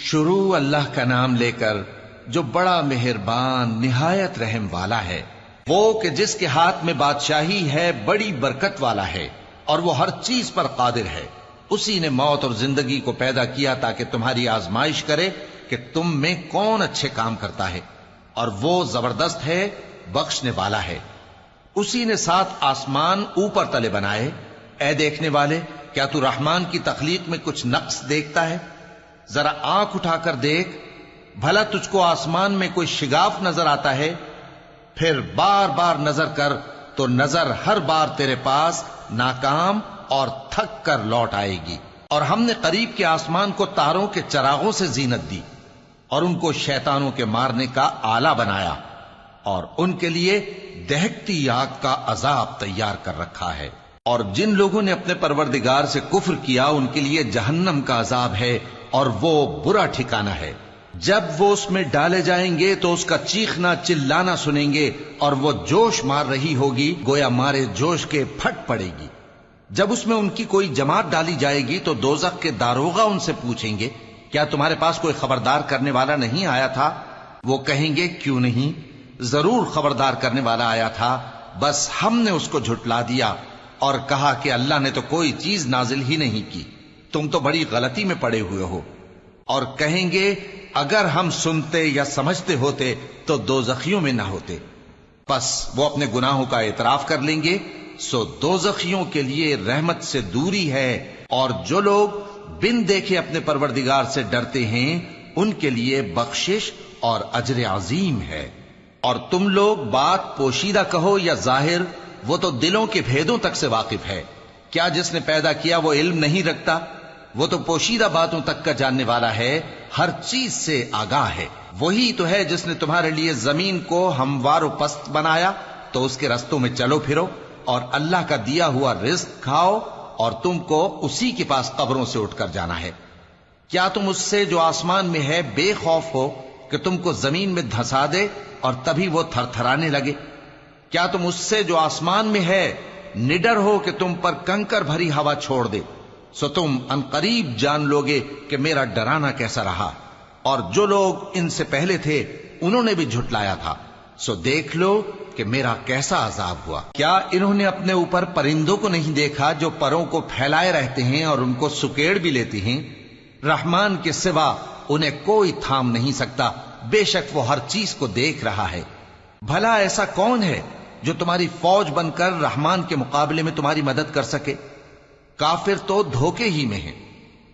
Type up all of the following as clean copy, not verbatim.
شروع اللہ کا نام لے کر جو بڑا مہربان نہایت رحم والا ہے، وہ کہ جس کے ہاتھ میں بادشاہی ہے، بڑی برکت والا ہے اور وہ ہر چیز پر قادر ہے۔ اسی نے موت اور زندگی کو پیدا کیا تاکہ تمہاری آزمائش کرے کہ تم میں کون اچھے کام کرتا ہے، اور وہ زبردست ہے، بخشنے والا ہے۔ اسی نے 7 آسمان اوپر تلے بنائے۔ اے دیکھنے والے، کیا تو رحمان کی تخلیق میں کچھ نقص دیکھتا ہے؟ ذرا آنکھ اٹھا کر دیکھ، بھلا تجھ کو آسمان میں کوئی شگاف نظر آتا ہے؟ پھر بار بار نظر کر تو نظر ہر بار تیرے پاس ناکام اور تھک کر لوٹ آئے گی۔ اور ہم نے قریب کے آسمان کو تاروں کے چراغوں سے زینت دی اور ان کو شیطانوں کے مارنے کا آلہ بنایا، اور ان کے لیے دہکتی آگ کا عذاب تیار کر رکھا ہے۔ اور جن لوگوں نے اپنے پروردگار سے کفر کیا ان کے لیے جہنم کا عذاب ہے، اور وہ برا ٹھکانہ ہے۔ جب وہ اس میں ڈالے جائیں گے تو اس کا چیخنا چلانا سنیں گے، اور وہ جوش مار رہی ہوگی گویا مارے جوش کے پھٹ پڑے گی۔ جب اس میں ان کی کوئی جماعت ڈالی جائے گی تو دوزخ کے داروغہ ان سے پوچھیں گے، کیا تمہارے پاس کوئی خبردار کرنے والا نہیں آیا تھا؟ وہ کہیں گے، کیوں نہیں، ضرور خبردار کرنے والا آیا تھا، بس ہم نے اس کو جھٹلا دیا اور کہا کہ اللہ نے تو کوئی چیز نازل ہی نہیں کی، تم تو بڑی غلطی میں پڑے ہوئے ہو۔ اور کہیں گے، اگر ہم سنتے یا سمجھتے ہوتے تو دوزخیوں میں نہ ہوتے۔ پس وہ اپنے گناہوں کا اعتراف کر لیں گے، سو دوزخیوں کے لیے رحمت سے دوری ہے، اور جو لوگ بن دیکھے اپنے پروردگار سے ڈرتے ہیں ان کے لیے بخشش اور اجر عظیم ہے۔ اور تم لوگ بات پوشیدہ کہو یا ظاہر، وہ تو دلوں کے بھیدوں تک سے واقف ہے۔ کیا جس نے پیدا کیا وہ علم نہیں رکھتا؟ وہ تو پوشیدہ باتوں تک کا جاننے والا ہے، ہر چیز سے آگاہ ہے۔ وہی تو ہے جس نے تمہارے لیے زمین کو ہموار و پست بنایا، تو اس کے رستوں میں چلو پھرو اور اللہ کا دیا ہوا رزق کھاؤ، اور تم کو اسی کے پاس قبروں سے اٹھ کر جانا ہے۔ کیا تم اس سے جو آسمان میں ہے بے خوف ہو کہ تم کو زمین میں دھسا دے اور تبھی وہ تھر تھرانے لگے؟ کیا تم اس سے جو آسمان میں ہے نڈر ہو کہ تم پر کنکر بھری ہوا چھوڑ دے؟ سو تم عنقریب جان لوگے کہ میرا ڈرانا کیسا رہا۔ اور جو لوگ ان سے پہلے تھے انہوں نے بھی جھٹلایا تھا، سو دیکھ لو کہ میرا کیسا عذاب ہوا۔ کیا انہوں نے اپنے اوپر پرندوں کو نہیں دیکھا جو پروں کو پھیلائے رہتے ہیں اور ان کو سکیڑ بھی لیتے ہیں؟ رحمان کے سوا انہیں کوئی تھام نہیں سکتا، بے شک وہ ہر چیز کو دیکھ رہا ہے۔ بھلا ایسا کون ہے جو تمہاری فوج بن کر رحمان کے مقابلے میں تمہاری مدد کر سکے؟ کافر تو دھوکے ہی میں ہیں۔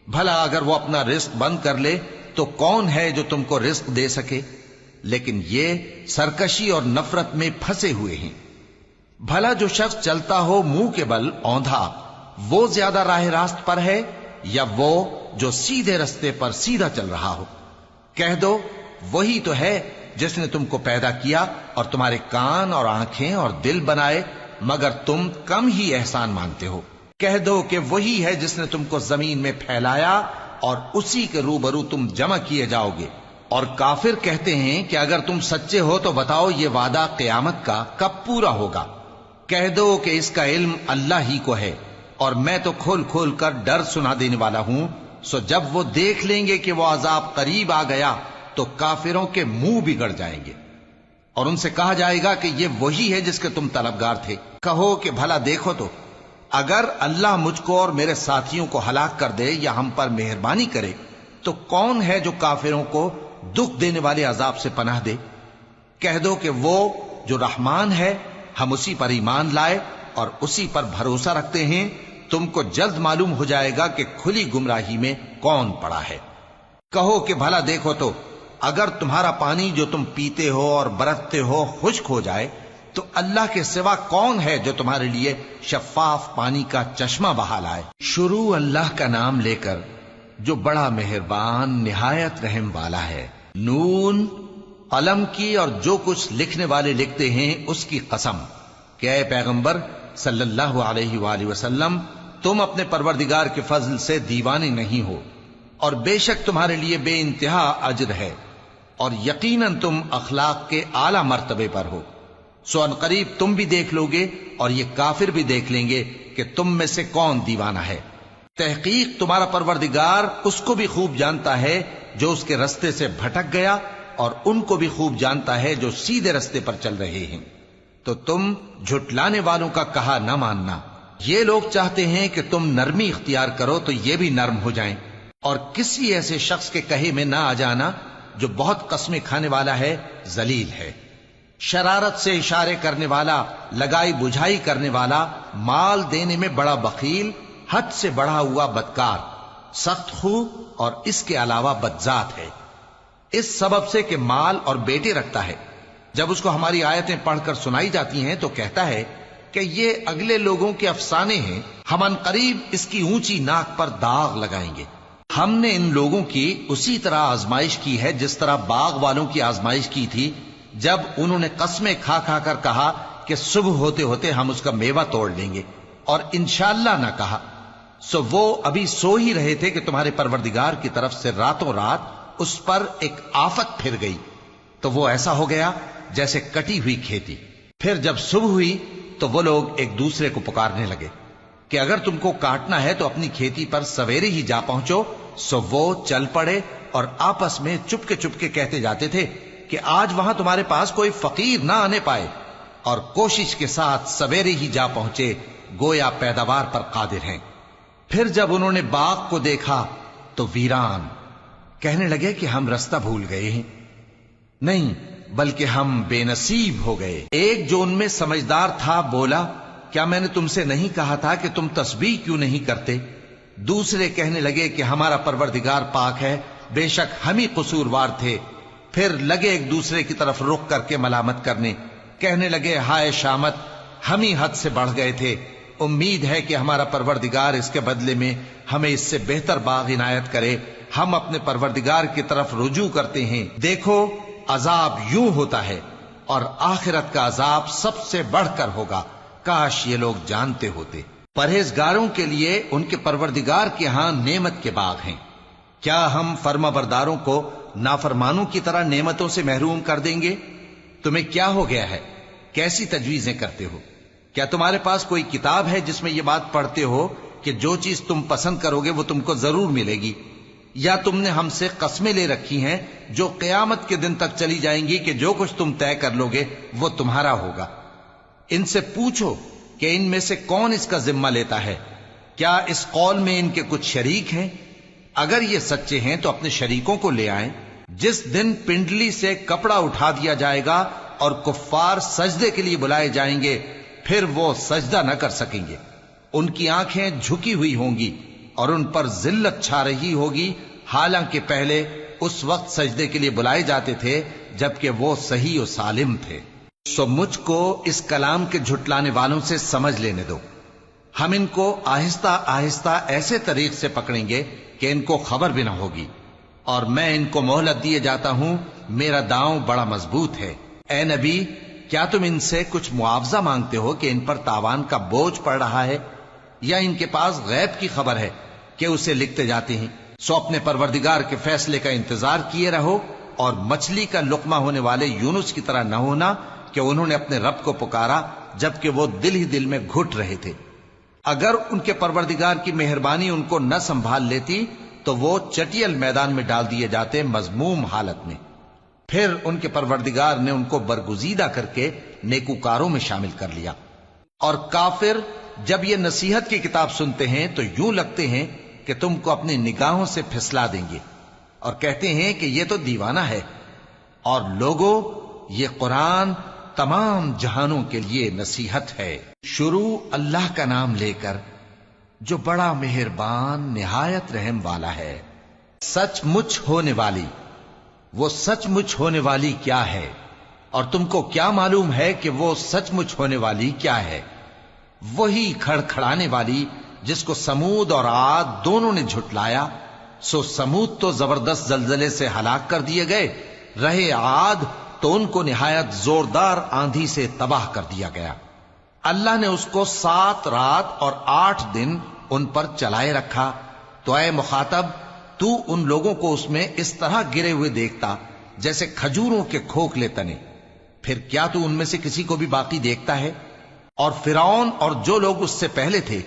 بھلا اگر وہ اپنا رزق بند کر لے تو کون ہے جو تم کو رزق دے سکے؟ لیکن یہ سرکشی اور نفرت میں پھنسے ہوئے ہیں۔ بھلا جو شخص چلتا ہو منہ کے بل اوندھا، وہ زیادہ راہ راست پر ہے یا وہ جو سیدھے رستے پر سیدھا چل رہا ہو؟ کہہ دو، وہی تو ہے جس نے تم کو پیدا کیا اور تمہارے کان اور آنکھیں اور دل بنائے، مگر تم کم ہی احسان مانتے ہو۔ کہہ دو کہ وہی ہے جس نے تم کو زمین میں پھیلایا اور اسی کے روبرو تم جمع کیے جاؤ گے۔ اور کافر کہتے ہیں کہ اگر تم سچے ہو تو بتاؤ یہ وعدہ قیامت کا کب پورا ہوگا؟ کہہ دو کہ اس کا علم اللہ ہی کو ہے، اور میں تو کھول کھول کر ڈر سنا دینے والا ہوں۔ سو جب وہ دیکھ لیں گے کہ وہ عذاب قریب آ گیا تو کافروں کے منہ بگڑ جائیں گے، اور ان سے کہا جائے گا کہ یہ وہی ہے جس کے تم طلبگار تھے۔ کہو کہ بھلا دیکھو تو، اگر اللہ مجھ کو اور میرے ساتھیوں کو ہلاک کر دے یا ہم پر مہربانی کرے تو کون ہے جو کافروں کو دکھ دینے والے عذاب سے پناہ دے؟ کہہ دو کہ وہ جو رحمان ہے، ہم اسی پر ایمان لائے اور اسی پر بھروسہ رکھتے ہیں۔ تم کو جلد معلوم ہو جائے گا کہ کھلی گمراہی میں کون پڑا ہے۔ کہو کہ بھلا دیکھو تو، اگر تمہارا پانی جو تم پیتے ہو اور برتتے ہو خشک ہو جائے تو اللہ کے سوا کون ہے جو تمہارے لیے شفاف پانی کا چشمہ بہا لائے؟ شروع اللہ کا نام لے کر جو بڑا مہربان نہایت رحم والا ہے۔ نون، قلم کی اور جو کچھ لکھنے والے لکھتے ہیں اس کی قسم کہ اے پیغمبر صلی اللہ علیہ وآلہ وسلم، تم اپنے پروردگار کے فضل سے دیوانے نہیں ہو، اور بے شک تمہارے لیے بے انتہا اجر ہے، اور یقیناً تم اخلاق کے اعلی مرتبے پر ہو۔ سو ان قریب تم بھی دیکھ لو گے اور یہ کافر بھی دیکھ لیں گے کہ تم میں سے کون دیوانہ ہے۔ تحقیق تمہارا پروردگار اس کو بھی خوب جانتا ہے جو اس کے رستے سے بھٹک گیا اور ان کو بھی خوب جانتا ہے جو سیدھے رستے پر چل رہے ہیں۔ تو تم جھٹلانے والوں کا کہا نہ ماننا۔ یہ لوگ چاہتے ہیں کہ تم نرمی اختیار کرو تو یہ بھی نرم ہو جائیں، اور کسی ایسے شخص کے کہے میں نہ آ جانا جو بہت قسمیں کھانے والا ہے، ذلیل ہے، شرارت سے اشارے کرنے والا، لگائی بجھائی کرنے والا، مال دینے میں بڑا بخیل، حد سے بڑھا ہوا بدکار، سخت خو اور اس کے علاوہ بدذات ہے، اس سبب سے کہ مال اور بیٹے رکھتا ہے۔ جب اس کو ہماری آیتیں پڑھ کر سنائی جاتی ہیں تو کہتا ہے کہ یہ اگلے لوگوں کے افسانے ہیں، ہم ان قریب اس کی اونچی ناک پر داغ لگائیں گے۔ ہم نے ان لوگوں کی اسی طرح آزمائش کی ہے جس طرح باغ والوں کی آزمائش کی تھی، جب انہوں نے قسمیں کھا کھا کر کہا کہ صبح ہوتے ہوتے ہم اس کا میوہ توڑ لیں گے، اور انشاءاللہ نہ کہا، سو وہ ابھی سو ہی رہے تھے کہ تمہارے پروردگار کی طرف سے راتوں رات اس پر ایک آفت پھر گئی، تو وہ ایسا ہو گیا جیسے کٹی ہوئی کھیتی۔ پھر جب صبح ہوئی تو وہ لوگ ایک دوسرے کو پکارنے لگے کہ اگر تم کو کاٹنا ہے تو اپنی کھیتی پر سویرے ہی جا پہنچو۔ سو وہ چل پڑے اور آپس میں چپ کے کہتے جاتے تھے کہ آج وہاں تمہارے پاس کوئی فقیر نہ آنے پائے، اور کوشش کے ساتھ سویرے ہی جا پہنچے، گویا پیداوار پر قادر ہیں۔ پھر جب انہوں نے باغ کو دیکھا تو ویران، کہنے لگے کہ ہم رستہ بھول گئے ہیں، نہیں بلکہ ہم بے نصیب ہو گئے۔ ایک جو ان میں سمجھدار تھا بولا، کیا میں نے تم سے نہیں کہا تھا کہ تم تسبیح کیوں نہیں کرتے؟ دوسرے کہنے لگے کہ ہمارا پروردگار پاک ہے، بے شک ہم ہی قصوروار تھے۔ پھر لگے ایک دوسرے کی طرف رخ کر کے ملامت کرنے، کہنے لگے ہائے شامت، ہم ہی حد سے بڑھ گئے تھے، امید ہے کہ ہمارا پروردگار اس کے بدلے میں ہمیں اس سے بہتر باغ عنایت کرے، ہم اپنے پروردگار کی طرف رجوع کرتے ہیں۔ دیکھو عذاب یوں ہوتا ہے، اور آخرت کا عذاب سب سے بڑھ کر ہوگا، کاش یہ لوگ جانتے ہوتے۔ پرہیزگاروں کے لیے ان کے پروردگار کے ہاں نعمت کے باغ ہیں۔ کیا ہم فرما برداروں کو نافرمانوں کی طرح نعمتوں سے محروم کر دیں گے؟ تمہیں کیا ہو گیا ہے؟ کیسی تجویزیں کرتے ہو؟ کیا تمہارے پاس کوئی کتاب ہے جس میں یہ بات پڑھتے ہو کہ جو چیز تم پسند کرو گے وہ تم کو ضرور ملے گی؟ یا تم نے ہم سے قسمیں لے رکھی ہیں جو قیامت کے دن تک چلی جائیں گی کہ جو کچھ تم طے کر لو گے وہ تمہارا ہوگا؟ ان سے پوچھو کہ ان میں سے کون اس کا ذمہ لیتا ہے؟ کیا اس قول میں ان کے کچھ شریک ہیں؟ اگر یہ سچے ہیں تو اپنے شریکوں کو لے آئیں۔ جس دن پنڈلی سے کپڑا اٹھا دیا جائے گا اور کفار سجدے کے لیے بلائے جائیں گے، پھر وہ سجدہ نہ کر سکیں گے، ان کی آنکھیں جھکی ہوئی ہوں گی اور ان پر ذلت چھا رہی ہوگی، حالانکہ پہلے اس وقت سجدے کے لیے بلائے جاتے تھے جبکہ وہ صحیح و سالم تھے۔ سو مجھ کو اس کلام کے جھٹلانے والوں سے سمجھ لینے دو، ہم ان کو آہستہ آہستہ ایسے طریق سے پکڑیں گے کہ ان کو خبر بھی نہ ہوگی، اور میں ان کو مہلت دیے جاتا ہوں، میرا داؤں بڑا مضبوط ہے۔ اے نبی، کیا تم ان سے کچھ معاوضہ مانگتے ہو کہ ان پر تاوان کا بوجھ پڑ رہا ہے، یا ان کے پاس غیب کی خبر ہے کہ اسے لکھتے جاتے ہیں؟ سو اپنے پروردگار کے فیصلے کا انتظار کیے رہو، اور مچھلی کا لقمہ ہونے والے یونس کی طرح نہ ہونا کہ انہوں نے اپنے رب کو پکارا جبکہ وہ دل ہی دل میں گھٹ رہے تھے۔ اگر ان کے پروردگار کی مہربانی ان کو نہ سنبھال لیتی تو وہ چٹیل میدان میں ڈال دیے جاتے مذموم حالت میں۔ پھر ان کے پروردگار نے ان کو برگزیدہ کر کے نیکوکاروں میں شامل کر لیا۔ اور کافر جب یہ نصیحت کی کتاب سنتے ہیں تو یوں لگتے ہیں کہ تم کو اپنی نگاہوں سے پھسلا دیں گے، اور کہتے ہیں کہ یہ تو دیوانہ ہے۔ اور لوگوں، یہ قرآن تمام جہانوں کے لیے نصیحت ہے۔ شروع اللہ کا نام لے کر جو بڑا مہربان نہایت رحم والا ہے۔ سچ مچ ہونے والی، وہ سچ مچ ہونے والی کیا ہے؟ اور تم کو کیا معلوم ہے کہ وہ سچ مچ ہونے والی کیا ہے؟ وہی کھڑکھڑانے والی جس کو سمود اور عاد دونوں نے جھٹلایا۔ سو سمود تو زبردست زلزلے سے ہلاک کر دیے گئے، رہے عاد تو ان کو نہایت زوردار آندھی سے تباہ کر دیا گیا۔ اللہ نے اس کو 7 رات اور 8 دن ان پر چلائے رکھا۔ تو اے مخاطب، تو ان لوگوں کو اس میں اس طرح گرے ہوئے دیکھتا جیسے کھجوروں کے کھوکھلے تنے، پھر کیا تو ان میں سے کسی کو بھی باقی دیکھتا ہے؟ اور فرعون اور جو لوگ اس سے پہلے تھے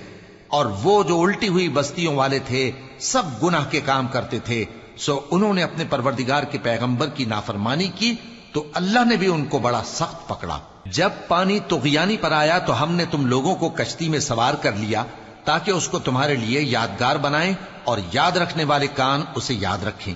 اور وہ جو الٹی ہوئی بستیوں والے تھے، سب گناہ کے کام کرتے تھے، سو انہوں نے اپنے پروردگار کے پیغمبر کی نافرمانی کی تو اللہ نے بھی ان کو بڑا سخت پکڑا۔ جب پانی طغیانی پر آیا تو ہم نے تم لوگوں کو کشتی میں سوار کر لیا تاکہ اس کو تمہارے لیے یادگار بنائیں اور یاد رکھنے والے کان اسے یاد رکھیں۔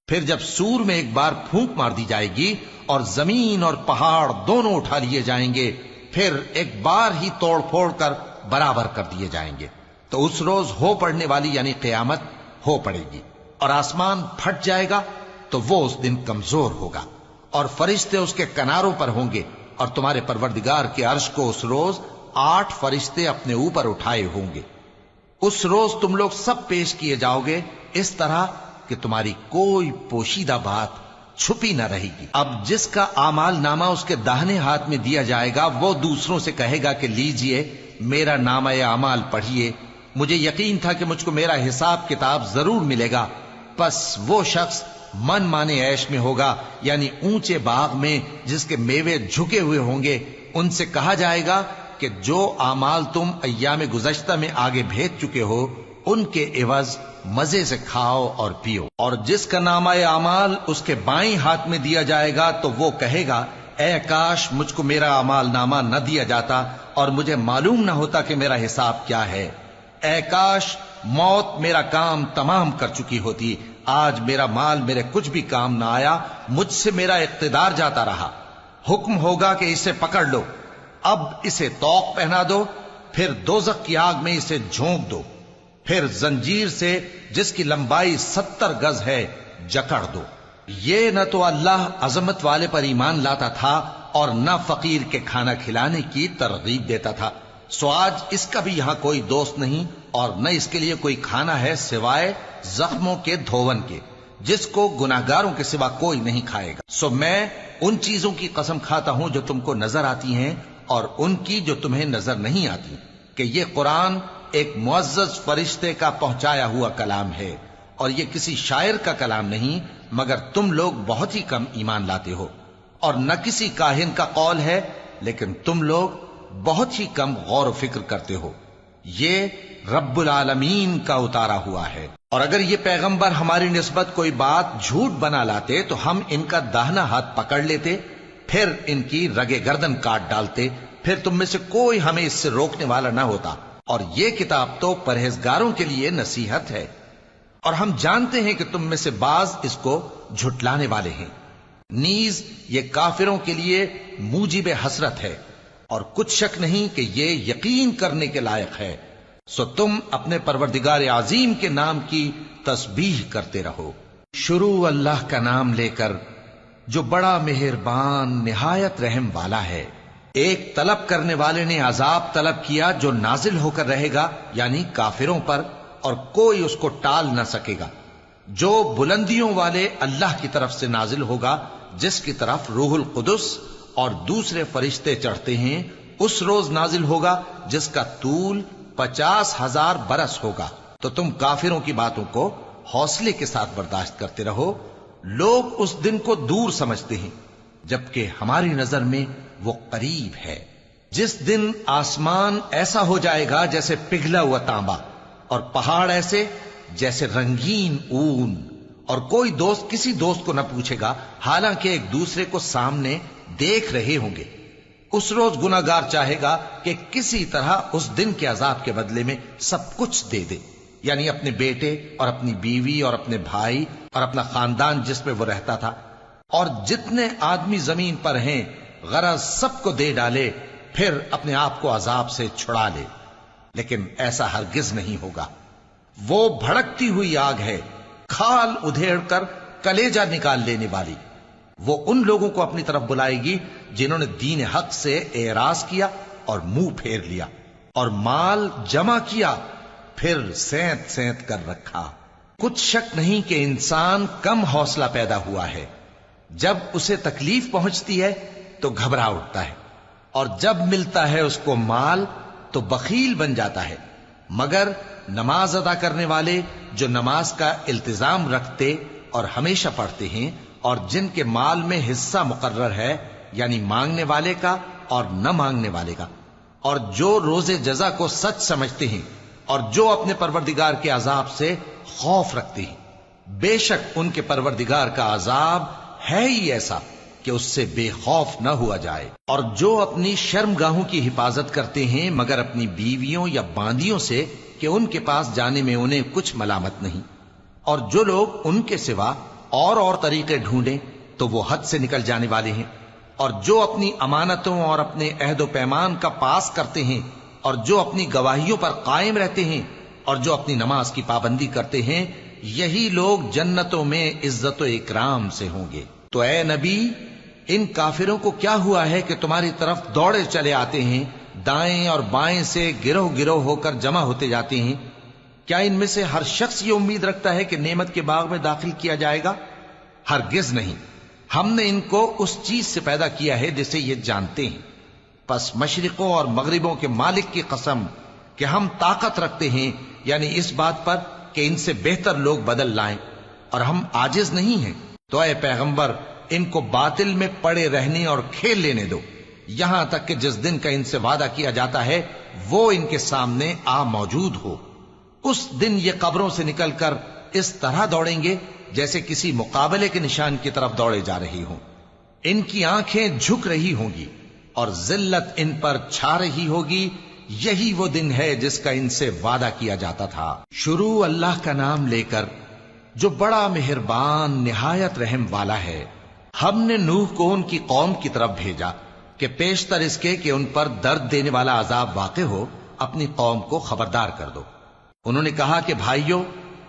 پھر جب سور میں ایک بار پھونک مار دی جائے گی اور زمین اور پہاڑ دونوں اٹھا لیے جائیں گے، پھر ایک بار ہی توڑ پھوڑ کر برابر کر دیے جائیں گے، تو اس روز ہو پڑنے والی یعنی قیامت ہو پڑے گی، اور آسمان پھٹ جائے گا تو وہ اس دن کمزور ہوگا، اور فرشتے اس کے کناروں پر ہوں گے، اور تمہارے پروردگار کے عرش کو اس روز 8 فرشتے اپنے اوپر اٹھائے ہوں گے۔ اس روز تم لوگ سب پیش کیے جاؤ گے اس طرح کہ تمہاری کوئی پوشیدہ بات چھپی نہ رہے گی۔ اب جس کا اعمال نامہ اس کے داہنے ہاتھ میں دیا جائے گا وہ دوسروں سے کہے گا کہ لیجئے میرا نامہ اعمال پڑھیے، مجھے یقین تھا کہ مجھ کو میرا حساب کتاب ضرور ملے گا۔ پس وہ شخص من مانے عیش میں ہوگا، یعنی اونچے باغ میں جس کے میوے جھکے ہوئے ہوں گے۔ ان سے کہا جائے گا کہ جو اعمال تم ایام گزشتہ میں آگے بھیج چکے ہو ان کے عوض مزے سے کھاؤ اور پیو۔ اور جس کا نامہ اعمال اس کے بائیں ہاتھ میں دیا جائے گا تو وہ کہے گا اے کاش مجھ کو میرا اعمال نامہ نہ دیا جاتا اور مجھے معلوم نہ ہوتا کہ میرا حساب کیا ہے۔ اے کاش موت میرا کام تمام کر چکی ہوتی، آج میرا مال میرے کچھ بھی کام نہ آیا، مجھ سے میرا اقتدار جاتا رہا۔ حکم ہوگا کہ اسے پکڑ لو، اب اسے طوق پہنا دو، پھر دوزخ کی آگ میں اسے جھونک دو، پھر زنجیر سے جس کی لمبائی 70 گز ہے جکڑ دو۔ یہ نہ تو اللہ عظمت والے پر ایمان لاتا تھا اور نہ فقیر کے کھانا کھلانے کی ترغیب دیتا تھا، سو آج اس کا بھی یہاں کوئی دوست نہیں اور نہ اس کے لیے کوئی کھانا ہے سوائے زخموں کے دھون کے، جس کو گناہگاروں کے سوا کوئی نہیں کھائے گا۔ سو میں ان چیزوں کی قسم کھاتا ہوں جو تم کو نظر آتی ہیں اور ان کی جو تمہیں نظر نہیں آتی، کہ یہ قرآن ایک معزز فرشتے کا پہنچایا ہوا کلام ہے اور یہ کسی شاعر کا کلام نہیں، مگر تم لوگ بہت ہی کم ایمان لاتے ہو، اور نہ کسی کاہن کا قول ہے لیکن تم لوگ بہت ہی کم غور و فکر کرتے ہو۔ یہ رب العالمین کا اتارا ہوا ہے۔ اور اگر یہ پیغمبر ہماری نسبت کوئی بات جھوٹ بنا لاتے تو ہم ان کا داہنا ہاتھ پکڑ لیتے، پھر ان کی رگے گردن کاٹ ڈالتے، پھر تم میں سے کوئی ہمیں اس سے روکنے والا نہ ہوتا۔ اور یہ کتاب تو پرہیزگاروں کے لیے نصیحت ہے، اور ہم جانتے ہیں کہ تم میں سے بعض اس کو جھٹلانے والے ہیں، نیز یہ کافروں کے لیے موجب حسرت ہے، اور کچھ شک نہیں کہ یہ یقین کرنے کے لائق ہے۔ سو تم اپنے پروردگار عظیم کے نام کی تسبیح کرتے رہو۔ شروع اللہ کا نام لے کر جو بڑا مہربان نہایت رحم والا ہے۔ ایک طلب کرنے والے نے عذاب طلب کیا جو نازل ہو کر رہے گا، یعنی کافروں پر، اور کوئی اس کو ٹال نہ سکے گا۔ جو بلندیوں والے اللہ کی طرف سے نازل ہوگا، جس کی طرف روح القدس اور دوسرے فرشتے چڑھتے ہیں، اس روز نازل ہوگا جس کا طول 50,000 برس ہوگا۔ تو تم کافروں کی باتوں کو حوصلے کے ساتھ برداشت کرتے رہو۔ لوگ اس دن کو دور سمجھتے ہیں جبکہ ہماری نظر میں وہ قریب ہے۔ جس دن آسمان ایسا ہو جائے گا جیسے پگھلا ہوا تانبا، اور پہاڑ ایسے جیسے رنگین اون، اور کوئی دوست کسی دوست کو نہ پوچھے گا، حالانکہ ایک دوسرے کو سامنے دیکھ رہے ہوں گے۔ اس روز گناہگار چاہے گا کہ کسی طرح اس دن کے عذاب کے بدلے میں سب کچھ دے دے، یعنی اپنے بیٹے اور اپنی بیوی اور اپنے بھائی اور اپنا خاندان جس میں وہ رہتا تھا، اور جتنے آدمی زمین پر ہیں غرض سب کو دے ڈالے، پھر اپنے آپ کو عذاب سے چھڑا لے۔ لیکن ایسا ہرگز نہیں ہوگا۔ وہ بھڑکتی ہوئی آگ ہے، کھال ادھیڑ کر کلیجہ نکال لینے والی۔ وہ ان لوگوں کو اپنی طرف بلائے گی جنہوں نے دین حق سے اعراض کیا اور منہ پھیر لیا، اور مال جمع کیا پھر سینت سینت کر رکھا۔ کچھ شک نہیں کہ انسان کم حوصلہ پیدا ہوا ہے، جب اسے تکلیف پہنچتی ہے تو گھبرا اٹھتا ہے، اور جب ملتا ہے اس کو مال تو بخیل بن جاتا ہے۔ مگر نماز ادا کرنے والے جو نماز کا التزام رکھتے اور ہمیشہ پڑھتے ہیں، اور جن کے مال میں حصہ مقرر ہے، یعنی مانگنے والے کا اور نہ مانگنے والے کا، اور جو روز جزا کو سچ سمجھتے ہیں، اور جو اپنے پروردگار کے عذاب سے خوف رکھتے ہیں، بے شک ان کے پروردگار کا عذاب ہے ہی ایسا کہ اس سے بے خوف نہ ہوا جائے۔ اور جو اپنی شرمگاہوں کی حفاظت کرتے ہیں مگر اپنی بیویوں یا باندیوں سے کہ ان کے پاس جانے میں انہیں کچھ ملامت نہیں، اور جو لوگ ان کے سوا اور طریقے ڈھونڈیں تو وہ حد سے نکل جانے والے ہیں، اور جو اپنی امانتوں اور اپنے عہد و پیمان کا پاس کرتے ہیں، اور جو اپنی گواہیوں پر قائم رہتے ہیں، اور جو اپنی نماز کی پابندی کرتے ہیں، یہی لوگ جنتوں میں عزت و اکرام سے ہوں گے۔ تو اے نبی، ان کافروں کو کیا ہوا ہے کہ تمہاری طرف دوڑے چلے آتے ہیں، دائیں اور بائیں سے گروہ گروہ ہو کر جمع ہوتے جاتے ہیں؟ کیا ان میں سے ہر شخص یہ امید رکھتا ہے کہ نعمت کے باغ میں داخل کیا جائے گا؟ ہرگز نہیں۔ ہم نے ان کو اس چیز سے پیدا کیا ہے جسے یہ جانتے ہیں، پس مشرقوں اور مغربوں کے مالک کی قسم کہ ہم طاقت رکھتے ہیں، یعنی اس بات پر کہ ان سے بہتر لوگ بدل لائیں، اور ہم عاجز نہیں ہیں۔ تو اے پیغمبر، ان کو باطل میں پڑے رہنے اور کھیل لینے دو، یہاں تک کہ جس دن کا ان سے وعدہ کیا جاتا ہے وہ ان کے سامنے آ موجود ہو۔ اس دن یہ قبروں سے نکل کر اس طرح دوڑیں گے جیسے کسی مقابلے کے نشان کی طرف دوڑے جا رہی ہوں۔ ان کی آنکھیں جھک رہی ہوں گی اور ذلت ان پر چھا رہی ہوگی۔ یہی وہ دن ہے جس کا ان سے وعدہ کیا جاتا تھا۔ شروع اللہ کا نام لے کر جو بڑا مہربان نہایت رحم والا ہے۔ ہم نے نوح کو ان کی قوم کی طرف بھیجا کہ پیشتر اس کے کہ ان پر درد دینے والا عذاب واقع ہو، اپنی قوم کو خبردار کر دو۔ انہوں نے کہا کہ بھائیو،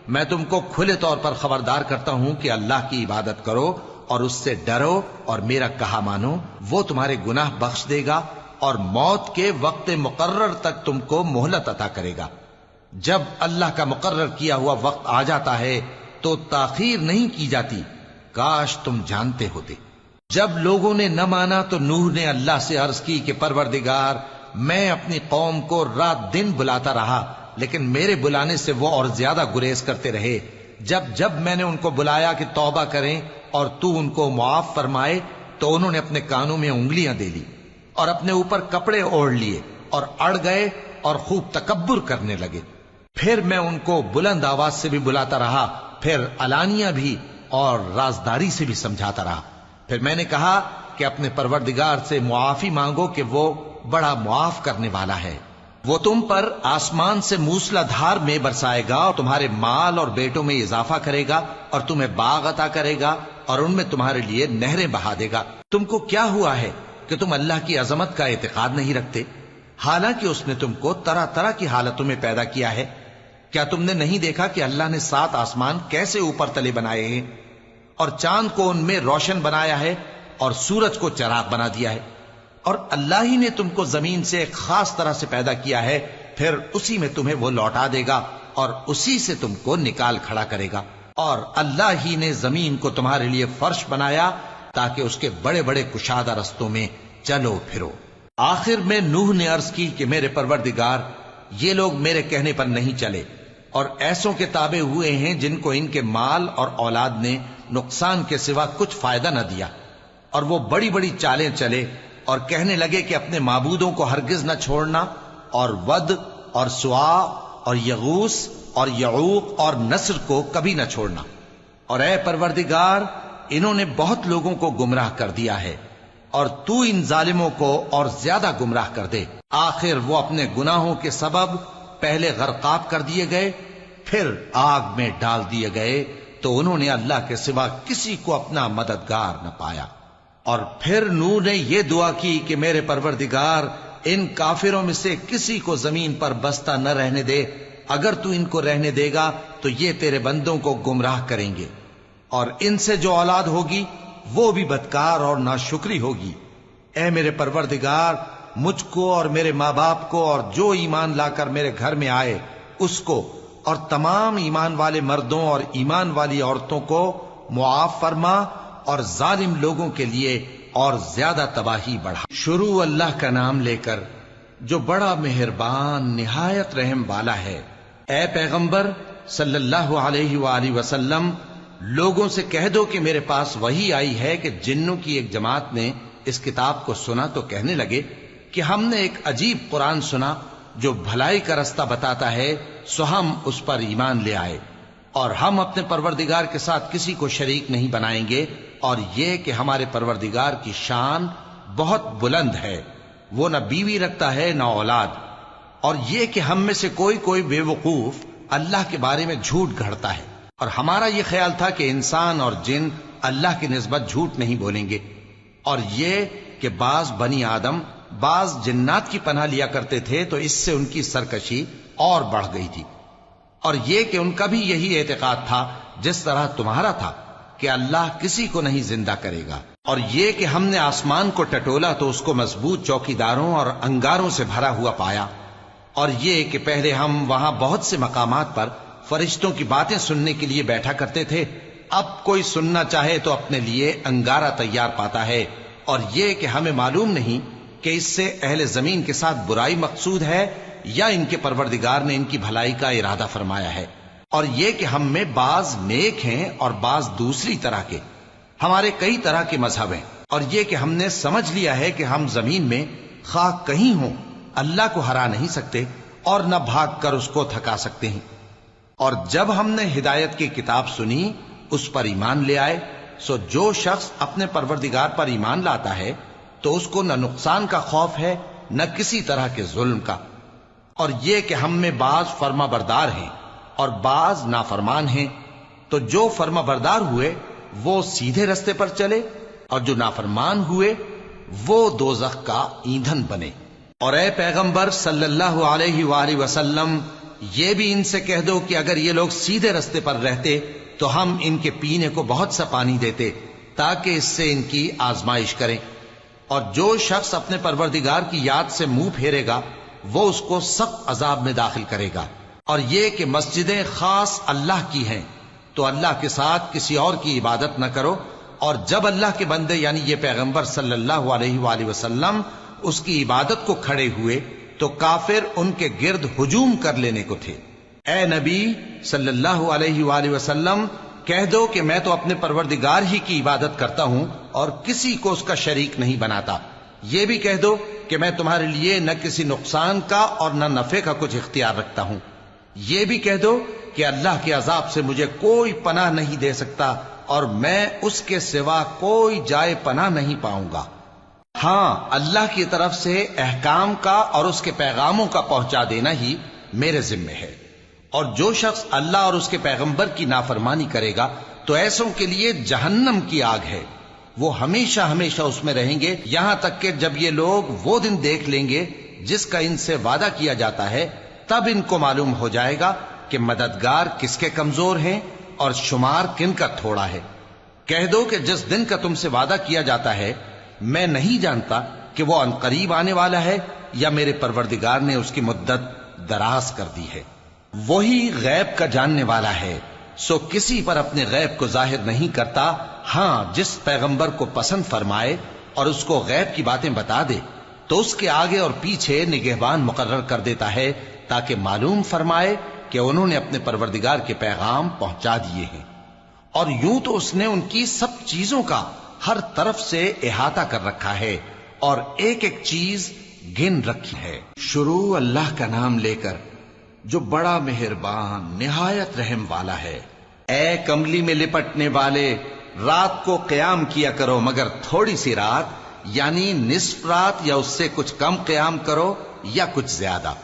میں تم کو کھلے طور پر خبردار کرتا ہوں کہ اللہ کی عبادت کرو اور اس سے ڈرو اور میرا کہا مانو، وہ تمہارے گناہ بخش دے گا اور موت کے وقت مقرر تک تم کو مہلت عطا کرے گا۔ جب اللہ کا مقرر کیا ہوا وقت آ جاتا ہے تو تاخیر نہیں کی جاتی، کاش تم جانتے ہوتے۔ جب لوگوں نے نہ مانا تو نوح نے اللہ سے عرض کی کہ پروردگار، میں اپنی قوم کو رات دن بلاتا رہا لیکن میرے بلانے سے وہ اور زیادہ گریز کرتے رہے۔ جب میں نے ان کو بلایا کہ توبہ کریں اور تو ان کو معاف فرمائے تو انہوں نے اپنے کانوں میں انگلیاں دے لی اور اپنے اوپر کپڑے اوڑھ لیے اور اڑ گئے اور خوب تکبر کرنے لگے۔ پھر میں ان کو بلند آواز سے بھی بلاتا رہا، پھر علانیہ بھی اور رازداری سے بھی سمجھاتا رہا۔ پھر میں نے کہا کہ اپنے پروردگار سے معافی مانگو کہ وہ بڑا معاف کرنے والا ہے۔ وہ تم پر آسمان سے موسلا دھار میں برسائے گا اور تمہارے مال اور بیٹوں میں اضافہ کرے گا اور تمہیں باغ عطا کرے گا اور ان میں تمہارے لیے نہریں بہا دے گا۔ تم کو کیا ہوا ہے کہ تم اللہ کی عظمت کا اعتقاد نہیں رکھتے، حالانکہ اس نے تم کو طرح طرح کی حالتوں میں پیدا کیا ہے؟ کیا تم نے نہیں دیکھا کہ اللہ نے 7 آسمان کیسے اوپر تلے بنائے ہیں اور چاند کو ان میں روشن بنایا ہے اور سورج کو چراغ بنا دیا ہے؟ اور اللہ ہی نے تم کو زمین سے ایک خاص طرح سے پیدا کیا ہے، پھر اسی میں تمہیں وہ لوٹا دے گا اور اسی سے تم کو نکال کھڑا کرے گا۔ اور اللہ ہی نے زمین کو تمہارے لیے فرش بنایا تاکہ اس کے بڑے بڑے کشادہ رستوں میں چلو پھرو۔ آخر میں نوح نے عرض کی کہ میرے پروردگار، یہ لوگ میرے کہنے پر نہیں چلے اور ایسوں کے تابع ہوئے ہیں جن کو ان کے مال اور اولاد نے نقصان کے سوا کچھ فائدہ نہ دیا، اور وہ بڑی بڑی چالیں چلے اور کہنے لگے کہ اپنے معبودوں کو ہرگز نہ چھوڑنا، اور ود اور سوا اور یغوث اور یعوق اور نصر کو کبھی نہ چھوڑنا۔ اور اے پروردگار، انہوں نے بہت لوگوں کو گمراہ کر دیا ہے، اور تو ان ظالموں کو اور زیادہ گمراہ کر دے۔ آخر وہ اپنے گناہوں کے سبب پہلے غرقاب کر دیے گئے، پھر آگ میں ڈال دیے گئے، تو انہوں نے اللہ کے سوا کسی کو اپنا مددگار نہ پایا۔ اور پھر نوح نے یہ دعا کی کہ میرے پروردگار، ان کافروں میں سے کسی کو زمین پر بستہ نہ رہنے دے، اگر تو ان کو رہنے دے گا تو یہ تیرے بندوں کو گمراہ کریں گے، اور ان سے جو اولاد ہوگی وہ بھی بدکار اور ناشکری ہوگی۔ اے میرے پروردگار، مجھ کو اور میرے ماں باپ کو اور جو ایمان لا کر میرے گھر میں آئے اس کو اور تمام ایمان والے مردوں اور ایمان والی عورتوں کو معاف فرما، اور ظالم لوگوں کے لیے اور زیادہ تباہی بڑھا۔ شروع اللہ کا نام لے کر جو بڑا مہربان نہایت رحم والا ہے۔ اے پیغمبر صلی اللہ علیہ وآلہ وسلم، لوگوں سے کہہ دو کہ میرے پاس وحی آئی ہے کہ جنوں کی ایک جماعت نے اس کتاب کو سنا تو کہنے لگے کہ ہم نے ایک عجیب قرآن سنا جو بھلائی کا رستہ بتاتا ہے، سو ہم اس پر ایمان لے آئے۔ اور ہم اپنے پروردگار کے ساتھ کسی کو شریک نہیں بنائیں گے، اور یہ کہ ہمارے پروردگار کی شان بہت بلند ہے، وہ نہ بیوی رکھتا ہے نہ اولاد، اور یہ کہ ہم میں سے کوئی بے وقوف اللہ کے بارے میں جھوٹ گھڑتا ہے، اور ہمارا یہ خیال تھا کہ انسان اور جن اللہ کی نسبت جھوٹ نہیں بولیں گے، اور یہ کہ بعض بنی آدم بعض جنات کی پناہ لیا کرتے تھے تو اس سے ان کی سرکشی اور بڑھ گئی تھی، اور یہ کہ ان کا بھی یہی اعتقاد تھا جس طرح تمہارا تھا کہ اللہ کسی کو نہیں زندہ کرے گا، اور یہ کہ ہم نے آسمان کو ٹٹولا تو اس کو مضبوط چوکیداروں اور انگاروں سے بھرا ہوا پایا، اور یہ کہ پہلے ہم وہاں بہت سے مقامات پر فرشتوں کی باتیں سننے کے لیے بیٹھا کرتے تھے، اب کوئی سننا چاہے تو اپنے لیے انگارہ تیار پاتا ہے، اور یہ کہ ہمیں معلوم نہیں کہ اس سے اہل زمین کے ساتھ برائی مقصود ہے یا ان کے پروردگار نے ان کی بھلائی کا ارادہ فرمایا ہے، اور یہ کہ ہم میں بعض نیک ہیں اور بعض دوسری طرح کے، ہمارے کئی طرح کے مذہب ہیں، اور یہ کہ ہم نے سمجھ لیا ہے کہ ہم زمین میں خواہ کہیں ہوں اللہ کو ہرا نہیں سکتے اور نہ بھاگ کر اس کو تھکا سکتے ہیں، اور جب ہم نے ہدایت کی کتاب سنی اس پر ایمان لے آئے، سو جو شخص اپنے پروردگار پر ایمان لاتا ہے تو اس کو نہ نقصان کا خوف ہے نہ کسی طرح کے ظلم کا، اور یہ کہ ہم میں بعض فرما بردار ہیں اور بعض نافرمان ہیں، تو جو فرما بردار ہوئے وہ سیدھے رستے پر چلے، اور جو نافرمان ہوئے وہ دوزخ کا ایندھن بنے۔ اور اے پیغمبر صلی اللہ علیہ وآلہ وسلم، یہ بھی ان سے کہہ دو کہ اگر یہ لوگ سیدھے رستے پر رہتے تو ہم ان کے پینے کو بہت سا پانی دیتے تاکہ اس سے ان کی آزمائش کریں، اور جو شخص اپنے پروردگار کی یاد سے منہ پھیرے گا وہ اس کو سخت عذاب میں داخل کرے گا، اور یہ کہ مسجدیں خاص اللہ کی ہیں تو اللہ کے ساتھ کسی اور کی عبادت نہ کرو، اور جب اللہ کے بندے یعنی یہ پیغمبر صلی اللہ علیہ وآلہ وسلم اس کی عبادت کو کھڑے ہوئے تو کافر ان کے گرد ہجوم کر لینے کو تھے۔ اے نبی صلی اللہ علیہ وآلہ وسلم، کہہ دو کہ میں تو اپنے پروردگار ہی کی عبادت کرتا ہوں اور کسی کو اس کا شریک نہیں بناتا، یہ بھی کہہ دو کہ میں تمہارے لیے نہ کسی نقصان کا اور نہ نفع کا کچھ اختیار رکھتا ہوں، یہ بھی کہہ دو کہ اللہ کے عذاب سے مجھے کوئی پناہ نہیں دے سکتا اور میں اس کے سوا کوئی جائے پناہ نہیں پاؤں گا، ہاں اللہ کی طرف سے احکام کا اور اس کے پیغاموں کا پہنچا دینا ہی میرے ذمہ ہے، اور جو شخص اللہ اور اس کے پیغمبر کی نافرمانی کرے گا تو ایسوں کے لیے جہنم کی آگ ہے، وہ ہمیشہ ہمیشہ اس میں رہیں گے، یہاں تک کہ جب یہ لوگ وہ دن دیکھ لیں گے جس کا ان سے وعدہ کیا جاتا ہے، تب ان کو معلوم ہو جائے گا کہ مددگار کس کے کمزور ہیں اور شمار کن کا تھوڑا ہے۔ کہہ دو کہ جس دن کا تم سے وعدہ کیا جاتا ہے میں نہیں جانتا کہ وہ عنقریب آنے والا ہے یا میرے پروردگار نے اس کی مدت دراز کر دی ہے، وہی غیب کا جاننے والا ہے، سو کسی پر اپنے غیب کو ظاہر نہیں کرتا، ہاں جس پیغمبر کو پسند فرمائے اور اس کو غیب کی باتیں بتا دے تو اس کے آگے اور پیچھے نگہبان مقرر کر دیتا ہے تاکہ معلوم فرمائے کہ انہوں نے اپنے پروردگار کے پیغام پہنچا دیے ہیں، اور یوں تو اس نے ان کی سب چیزوں کا ہر طرف سے احاطہ کر رکھا ہے اور ایک ایک چیز گن رکھی ہے۔ شروع اللہ کا نام لے کر جو بڑا مہربان نہایت رحم والا ہے۔ اے کملی میں لپٹنے والے، رات کو قیام کیا کرو مگر تھوڑی سی رات، یعنی نصف رات یا اس سے کچھ کم قیام کرو یا کچھ زیادہ،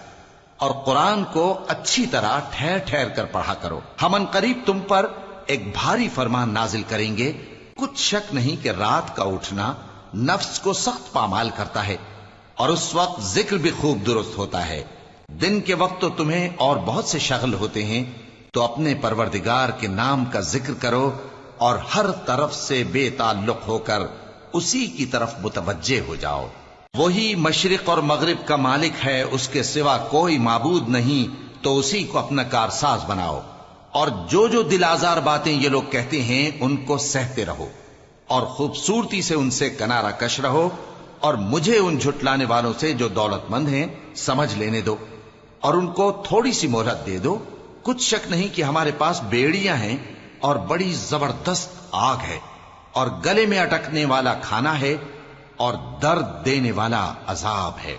اور قرآن کو اچھی طرح ٹھہر ٹھہر کر پڑھا کرو، ہم ان قریب تم پر ایک بھاری فرمان نازل کریں گے۔ کچھ شک نہیں کہ رات کا اٹھنا نفس کو سخت پامال کرتا ہے اور اس وقت ذکر بھی خوب درست ہوتا ہے، دن کے وقت تو تمہیں اور بہت سے شغل ہوتے ہیں، تو اپنے پروردگار کے نام کا ذکر کرو اور ہر طرف سے بے تعلق ہو کر اسی کی طرف متوجہ ہو جاؤ۔ وہی مشرق اور مغرب کا مالک ہے، اس کے سوا کوئی معبود نہیں، تو اسی کو اپنا کارساز بناؤ، اور جو جو دل آزار باتیں یہ لوگ کہتے ہیں ان کو سہتے رہو اور خوبصورتی سے ان سے کنارہ کش رہو، اور مجھے ان جھٹلانے والوں سے جو دولت مند ہیں سمجھ لینے دو اور ان کو تھوڑی سی مہلت دے دو۔ کچھ شک نہیں کہ ہمارے پاس بیڑیاں ہیں اور بڑی زبردست آگ ہے اور گلے میں اٹکنے والا کھانا ہے اور درد دینے والا عذاب ہے۔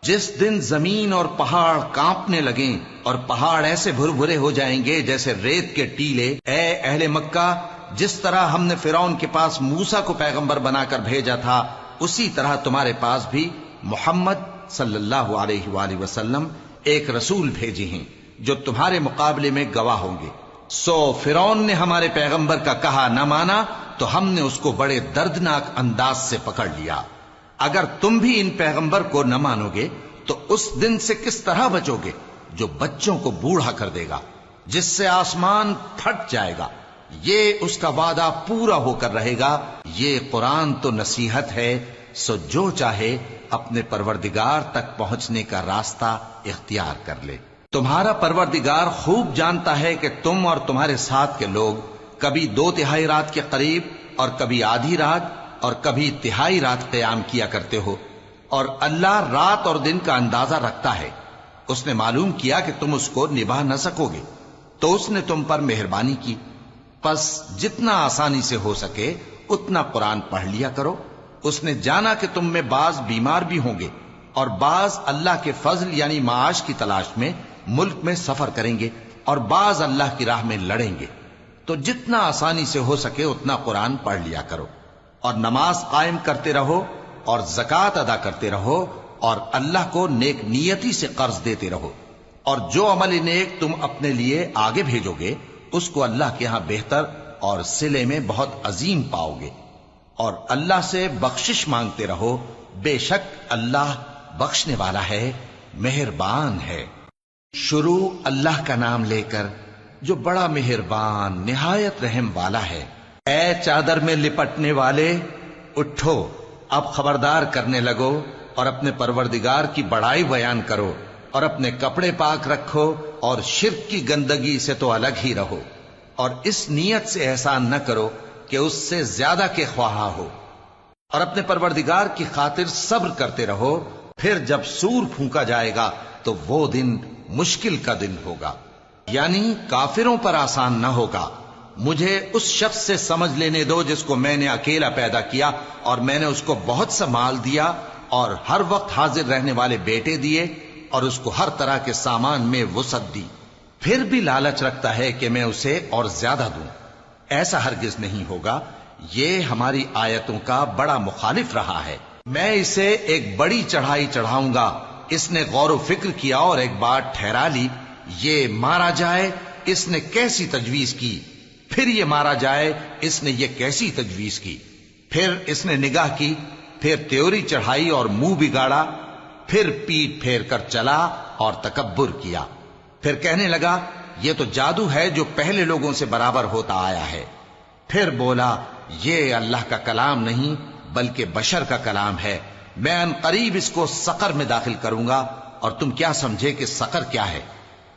جس دن زمین اور پہاڑ کانپنے لگیں اور پہاڑ ایسے بھربھرے ہو جائیں گے جیسے ریت کے ٹیلے، اے اہل مکہ، جس طرح ہم نے فرعون کے پاس موسیٰ کو پیغمبر بنا کر بھیجا تھا، اسی طرح تمہارے پاس بھی محمد صلی اللہ علیہ وآلہ وسلم ایک رسول بھیجے ہیں جو تمہارے مقابلے میں گواہ ہوں گے۔ سو فرعون نے ہمارے پیغمبر کا کہا نہ مانا تو ہم نے اس کو بڑے دردناک انداز سے پکڑ لیا۔ اگر تم بھی ان پیغمبر کو نہ مانو گے تو اس دن سے کس طرح بچو گے جو بچوں کو بوڑھا کر دے گا، جس سے آسمان پھٹ جائے گا۔ یہ اس کا وعدہ پورا ہو کر رہے گا۔ یہ قرآن تو نصیحت ہے، سو جو چاہے اپنے پروردگار تک پہنچنے کا راستہ اختیار کر لے۔ تمہارا پروردگار خوب جانتا ہے کہ تم اور تمہارے ساتھ کے لوگ کبھی 2/3 رات کے قریب اور کبھی آدھی رات اور کبھی تہائی رات قیام کیا کرتے ہو، اور اللہ رات اور دن کا اندازہ رکھتا ہے۔ اس نے معلوم کیا کہ تم اس کو نبھا نہ سکو گے تو اس نے تم پر مہربانی کی، پس جتنا آسانی سے ہو سکے اتنا قرآن پڑھ لیا کرو۔ اس نے جانا کہ تم میں بعض بیمار بھی ہوں گے اور بعض اللہ کے فضل یعنی معاش کی تلاش میں ملک میں سفر کریں گے اور بعض اللہ کی راہ میں لڑیں گے، تو جتنا آسانی سے ہو سکے اتنا قرآن پڑھ لیا کرو، اور نماز قائم کرتے رہو اور زکوٰۃ ادا کرتے رہو اور اللہ کو نیک نیتی سے قرض دیتے رہو، اور جو عمل نیک تم اپنے لیے آگے بھیجو گے اس کو اللہ کے ہاں بہتر اور صلے میں بہت عظیم پاؤ گے، اور اللہ سے بخشش مانگتے رہو، بے شک اللہ بخشنے والا ہے، مہربان ہے۔ شروع اللہ کا نام لے کر جو بڑا مہربان نہایت رحم والا ہے۔ اے چادر میں لپٹنے والے، اٹھو، اب خبردار کرنے لگو اور اپنے پروردگار کی بڑائی بیان کرو، اور اپنے کپڑے پاک رکھو اور شرک کی گندگی سے تو الگ ہی رہو، اور اس نیت سے احسان نہ کرو کہ اس سے زیادہ کے خواہاں ہو، اور اپنے پروردگار کی خاطر صبر کرتے رہو۔ پھر جب سور پھونکا جائے گا تو وہ دن مشکل کا دن ہوگا، یعنی کافروں پر آسان نہ ہوگا۔ مجھے اس شخص سے سمجھ لینے دو جس کو میں نے اکیلا پیدا کیا، اور میں نے اس کو بہت سا مال دیا اور ہر وقت حاضر رہنے والے بیٹے دیے، اور اس کو ہر طرح کے سامان میں وسعت دی، پھر بھی لالچ رکھتا ہے کہ میں اسے اور زیادہ دوں۔ ایسا ہرگز نہیں ہوگا، یہ ہماری آیتوں کا بڑا مخالف رہا ہے۔ میں اسے ایک بڑی چڑھائی چڑھاؤں گا۔ اس نے غور و فکر کیا اور ایک بات ٹھہرا لی، یہ مارا جائے، اس نے کیسی تجویز کی، پھر یہ مارا جائے، اس نے یہ کیسی تجویز کی، پھر اس نے نگاہ کی، پھر تیوری چڑھائی اور منہ بگاڑا، پھر پیٹ پھیر کر چلا اور تکبر کیا، پھر کہنے لگا یہ تو جادو ہے جو پہلے لوگوں سے برابر ہوتا آیا ہے، پھر بولا یہ اللہ کا کلام نہیں بلکہ بشر کا کلام ہے، میں ان قریب اس کو سقر میں داخل کروں گا، اور تم کیا سمجھے کہ سقر کیا ہے؟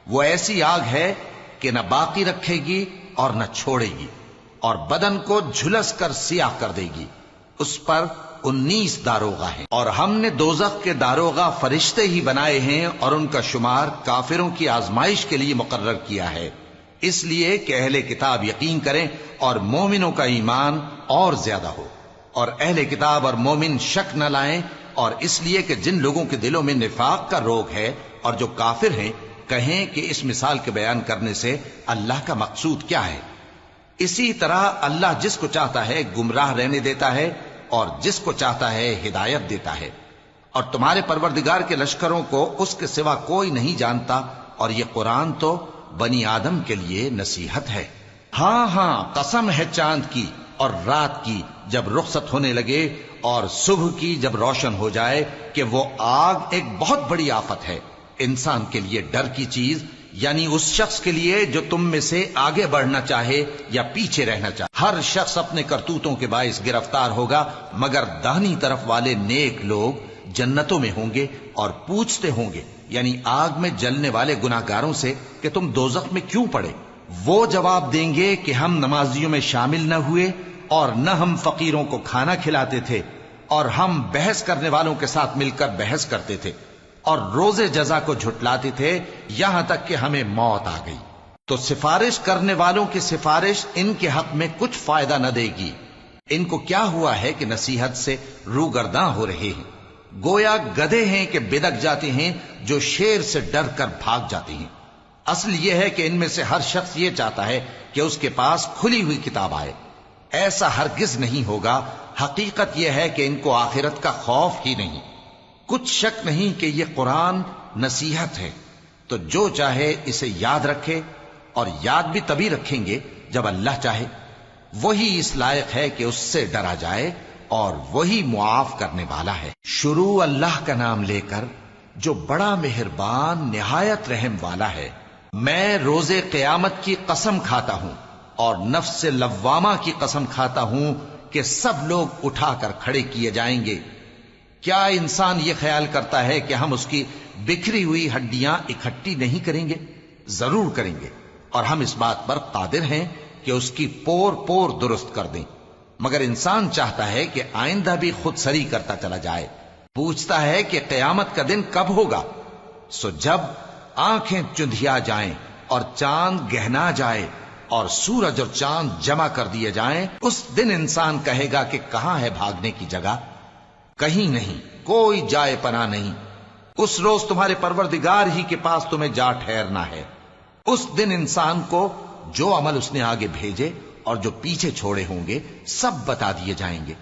وہ ایسی آگ ہے کہ نہ باقی رکھے گی اور نہ چھوڑے گی، اور بدن کو جھلس کر سیاہ کر دے گی۔ اس پر 19 داروغہ ہیں، اور ہم نے دوزخ کے داروغہ فرشتے ہی بنائے ہیں، اور ان کا شمار کافروں کی آزمائش کے لیے مقرر کیا ہے، اس لیے کہ اہل کتاب یقین کریں اور مومنوں کا ایمان اور زیادہ ہو، اور اہل کتاب اور مومن شک نہ لائیں، اور اس لیے کہ جن لوگوں کے دلوں میں نفاق کا روگ ہے اور جو کافر ہیں کہیں کہ اس مثال کے بیان کرنے سے اللہ کا مقصود کیا ہے۔ اسی طرح اللہ جس کو چاہتا ہے گمراہ رہنے دیتا ہے اور جس کو چاہتا ہے ہدایت دیتا ہے، اور تمہارے پروردگار کے لشکروں کو اس کے سوا کوئی نہیں جانتا، اور یہ قرآن تو بنی آدم کے لیے نصیحت ہے۔ ہاں ہاں، قسم ہے چاند کی اور رات کی جب رخصت ہونے لگے، اور صبح کی جب روشن ہو جائے، کہ وہ آگ ایک بہت بڑی آفت ہے، انسان کے لیے ڈر کی چیز، یعنی اس شخص کے لیے جو تم میں سے آگے بڑھنا چاہے یا پیچھے رہنا چاہے۔ ہر شخص اپنے کرتوتوں کے باعث گرفتار ہوگا، مگر داہنی طرف والے نیک لوگ جنتوں میں ہوں گے اور پوچھتے ہوں گے، یعنی آگ میں جلنے والے گناہگاروں سے کہ تم دوزخ میں کیوں پڑے؟ وہ جواب دیں گے کہ ہم نمازیوں میں شامل نہ ہوئے، اور نہ ہم فقیروں کو کھانا کھلاتے تھے، اور ہم بحث کرنے والوں کے ساتھ مل کر بحث کرتے تھے، اور روز جزا کو جھٹلاتے تھے، یہاں تک کہ ہمیں موت آ گئی۔ تو سفارش کرنے والوں کی سفارش ان کے حق میں کچھ فائدہ نہ دے گی۔ ان کو کیا ہوا ہے کہ نصیحت سے روگرداں ہو رہے ہیں؟ گویا گدھے ہیں کہ بدک جاتے ہیں جو شیر سے ڈر کر بھاگ جاتے ہیں۔ اصل یہ ہے کہ ان میں سے ہر شخص یہ چاہتا ہے کہ اس کے پاس کھلی ہوئی کتاب آئے۔ ایسا ہرگز نہیں ہوگا۔ حقیقت یہ ہے کہ ان کو آخرت کا خوف ہی نہیں۔ کچھ شک نہیں کہ یہ قرآن نصیحت ہے، تو جو چاہے اسے یاد رکھے، اور یاد بھی تبھی رکھیں گے جب اللہ چاہے۔ وہی اس لائق ہے کہ اس سے ڈرا جائے، اور وہی معاف کرنے والا ہے۔ شروع اللہ کا نام لے کر جو بڑا مہربان نہایت رحم والا ہے۔ میں روز قیامت کی قسم کھاتا ہوں اور نفس لوامہ کی قسم کھاتا ہوں کہ سب لوگ اٹھا کر کھڑے کیے جائیں گے۔ کیا انسان یہ خیال کرتا ہے کہ ہم اس کی بکھری ہوئی ہڈیاں اکٹھی نہیں کریں گے؟ ضرور کریں گے، اور ہم اس بات پر قادر ہیں کہ اس کی پور پور درست کر دیں۔ مگر انسان چاہتا ہے کہ آئندہ بھی خود سری کرتا چلا جائے۔ پوچھتا ہے کہ قیامت کا دن کب ہوگا؟ سو جب آنکھیں چندھیا جائیں اور چاند گہنا جائے اور سورج اور چاند جمع کر دیے جائیں، اس دن انسان کہے گا کہ کہاں ہے بھاگنے کی جگہ؟ کہیں نہیں، کوئی جائے پناہ نہیں۔ اس روز تمہارے پروردگار ہی کے پاس تمہیں جا ٹھہرنا ہے۔ اس دن انسان کو جو عمل اس نے آگے بھیجے اور جو پیچھے چھوڑے ہوں گے سب بتا دیے جائیں گے۔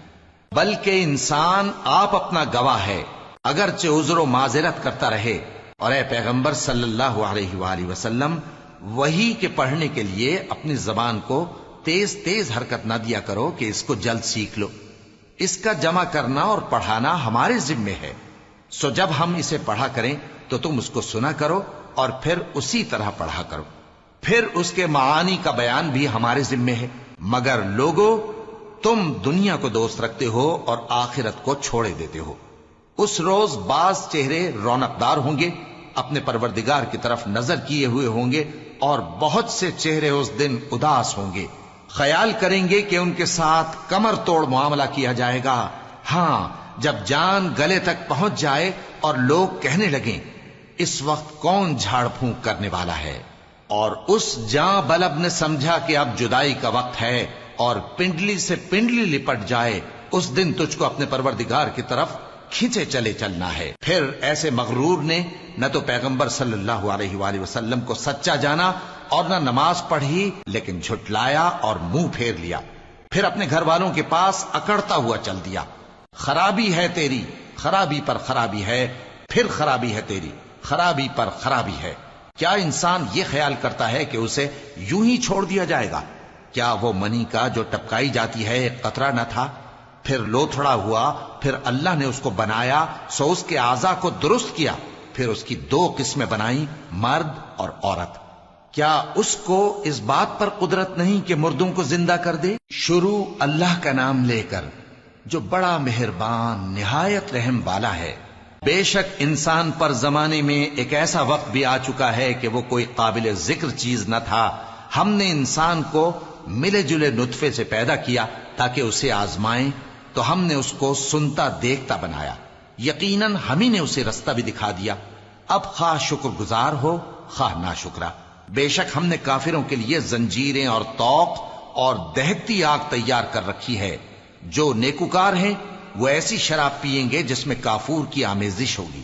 بلکہ انسان آپ اپنا گواہ ہے، اگرچہ عذر و معذرت کرتا رہے۔ اور اے پیغمبر صلی اللہ علیہ وآلہ وسلم، وحی کے پڑھنے کے لیے اپنی زبان کو تیز تیز حرکت نہ دیا کرو کہ اس کو جلد سیکھ لو۔ اس کا جمع کرنا اور پڑھانا ہمارے ذمے ہے۔ سو جب ہم اسے پڑھا کریں تو تم اس کو سنا کرو اور پھر اسی طرح پڑھا کرو۔ پھر اس کے معانی کا بیان بھی ہمارے ذمے ہے۔ مگر لوگو، تم دنیا کو دوست رکھتے ہو اور آخرت کو چھوڑے دیتے ہو۔ اس روز بعض چہرے رونقدار ہوں گے، اپنے پروردگار کی طرف نظر کیے ہوئے ہوں گے، اور بہت سے چہرے اس دن اداس ہوں گے، خیال کریں گے کہ ان کے ساتھ کمر توڑ معاملہ کیا جائے گا۔ ہاں، جب جان گلے تک پہنچ جائے اور لوگ کہنے لگیں اس وقت کون جھاڑ پھونک کرنے والا ہے، اور اس جاں بلب نے سمجھا کہ اب جدائی کا وقت ہے اور پنڈلی سے پنڈلی لپٹ جائے، اس دن تجھ کو اپنے پروردگار کی طرف کھینچے چلے چلنا ہے۔ پھر ایسے مغرور نے نہ تو پیغمبر صلی اللہ علیہ وآلہ وسلم کو سچا جانا اور نہ نماز پڑھی، لیکن جھٹلایا اور منہ پھیر لیا، پھر اپنے گھر والوں کے پاس اکڑتا ہوا چل دیا۔ خرابی ہے تیری، خرابی پر خرابی ہے، پھر خرابی ہے تیری، خرابی پر خرابی ہے۔ کیا انسان یہ خیال کرتا ہے کہ اسے یوں ہی چھوڑ دیا جائے گا؟ کیا وہ منی کا جو ٹپکائی جاتی ہے ایک قطرہ نہ تھا، پھر لوتھڑا ہوا، پھر اللہ نے اس کو بنایا، سو اس کے اعضاء کو درست کیا، پھر اس کی دو قسمیں بنائیں، مرد اور عورت۔ کیا اس کو اس بات پر قدرت نہیں کہ مردوں کو زندہ کر دے؟ شروع اللہ کا نام لے کر جو بڑا مہربان نہایت رحم والا ہے۔ بے شک انسان پر زمانے میں ایک ایسا وقت بھی آ چکا ہے کہ وہ کوئی قابل ذکر چیز نہ تھا۔ ہم نے انسان کو ملے جلے نطفے سے پیدا کیا تاکہ اسے آزمائیں، تو ہم نے اس کو سنتا دیکھتا بنایا، یقیناً ہم ہی نے اسے رستہ بھی دکھا دیا۔ اب خواہ شکر گزار ہو خواہ ناشکرا۔ بے شک ہم نے کافروں کے لیے زنجیریں اور طوق اور دہکتی آگ تیار کر رکھی ہے۔ جو نیکوکار ہیں وہ ایسی شراب پیئیں گے جس میں کافور کی آمیزش ہوگی۔